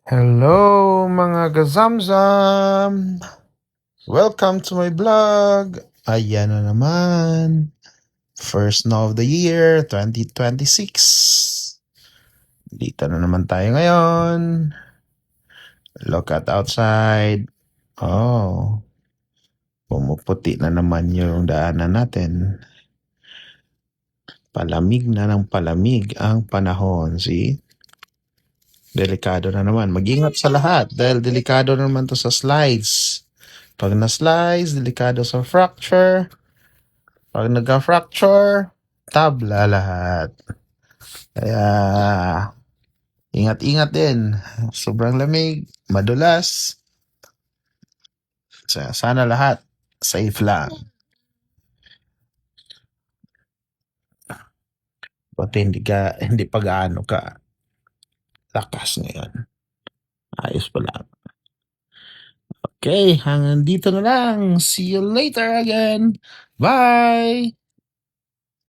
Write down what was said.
Hello mga gazamzam! Welcome to my vlog! Ayan na naman. First snow of the year, 2026. Dito na naman tayo ngayon. Look at outside. Oh, pumuputi na naman yung daanan natin. Palamig na ng palamig ang panahon. See? Delikado na naman. Mag-ingat sa lahat dahil delikado na naman to sa slides. Pag na-slice, delikado sa fracture. Pag nagka-fracture, tabla lahat. Kaya, ingat-ingat din. Sobrang lamig, madulas. Sana lahat safe lang. Buti hindi pa gaano ka lakas ngayon. Ayos pa lang. Okay, hanggang dito na lang. See you later again. Bye!